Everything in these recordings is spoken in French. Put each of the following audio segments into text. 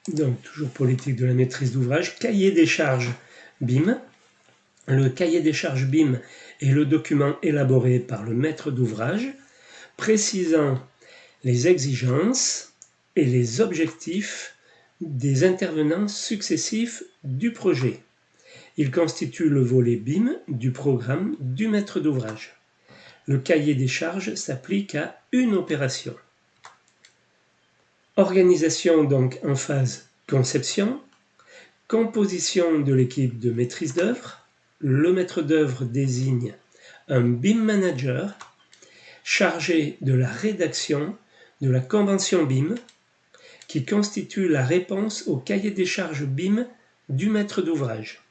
Donc, toujours politique de la maîtrise d'ouvrage, cahier des charges BIM. Le cahier des charges BIM est le document élaboré par le maître d'ouvrage, précisant les exigences et les objectifs des intervenants successifs du projet. Il constitue le volet BIM du programme du maître d'ouvrage. Le cahier des charges s'applique à une opération. Organisation donc en phase conception, composition de l'équipe de maîtrise d'œuvre. Le maître d'œuvre désigne un BIM manager chargé de la rédaction de la convention BIM qui constitue la réponse au cahier des charges BIM du maître d'ouvrage.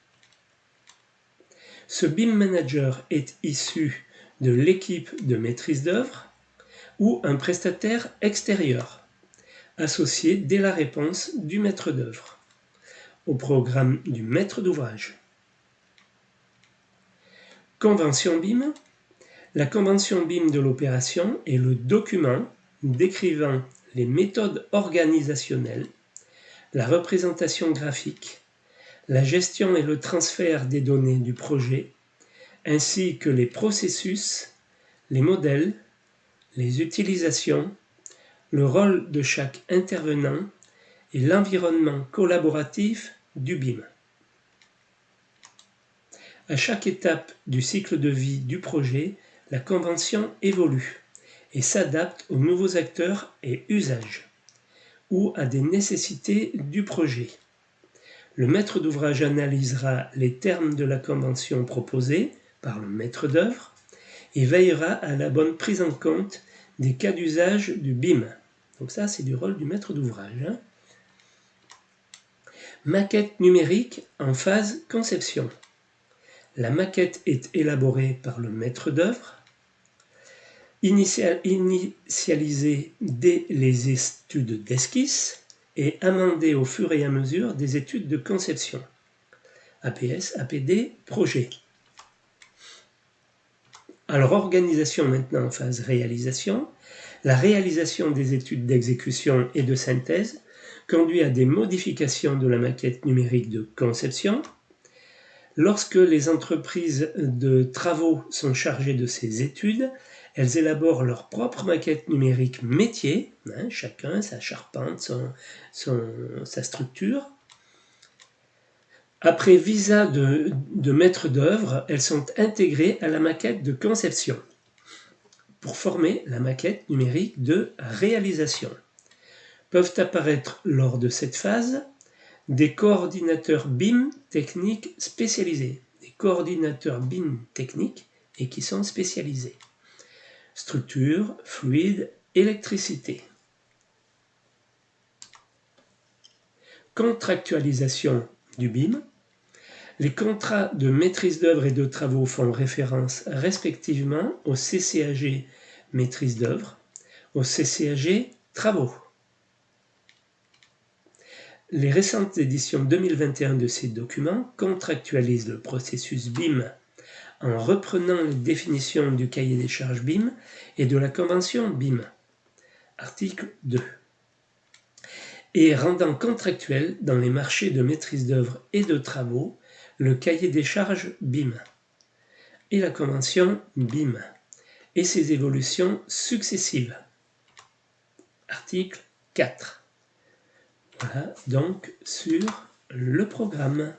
Ce BIM manager est issu de l'équipe de maîtrise d'œuvre ou un prestataire extérieur associé dès la réponse du maître d'œuvre au programme du maître d'ouvrage. Convention BIM. La convention BIM de l'opération est le document décrivant les méthodes organisationnelles, la représentation graphique, la gestion et le transfert des données du projet, ainsi que les processus, les modèles, les utilisations, le rôle de chaque intervenant et l'environnement collaboratif du BIM. À chaque étape du cycle de vie du projet, la convention évolue et s'adapte aux nouveaux acteurs et usages ou à des nécessités du projet. Le maître d'ouvrage analysera les termes de la convention proposée par le maître d'œuvre et veillera à la bonne prise en compte des cas d'usage du BIM. Donc ça, c'est du rôle du maître d'ouvrage. Maquette numérique en phase conception. La maquette est élaborée par le maître d'œuvre, initialisée dès les études d'esquisse et amendée au fur et à mesure des études de conception. APS, APD, projet. Alors, organisation maintenant en phase réalisation. La réalisation des études d'exécution et de synthèse conduit à des modifications de la maquette numérique de conception. Lorsque les entreprises de travaux sont chargées de ces études, elles élaborent leur propre maquette numérique métier, chacun sa charpente, sa structure. Après visa de maître d'œuvre, elles sont intégrées à la maquette de conception pour former la maquette numérique de réalisation. Peuvent apparaître lors de cette phase des coordinateurs BIM techniques spécialisés, des coordinateurs BIM techniques et qui sont spécialisés. Structure, fluide, électricité. Contractualisation du BIM. Les contrats de maîtrise d'œuvre et de travaux font référence respectivement au CCAG maîtrise d'œuvre, au CCAG travaux. Les récentes éditions 2021 de ces documents contractualisent le processus BIM en reprenant les définitions du cahier des charges BIM et de la convention BIM, article 2, et rendant contractuel dans les marchés de maîtrise d'œuvre et de travaux le cahier des charges BIM et la convention BIM et ses évolutions successives, article 4. Voilà donc sur le programme.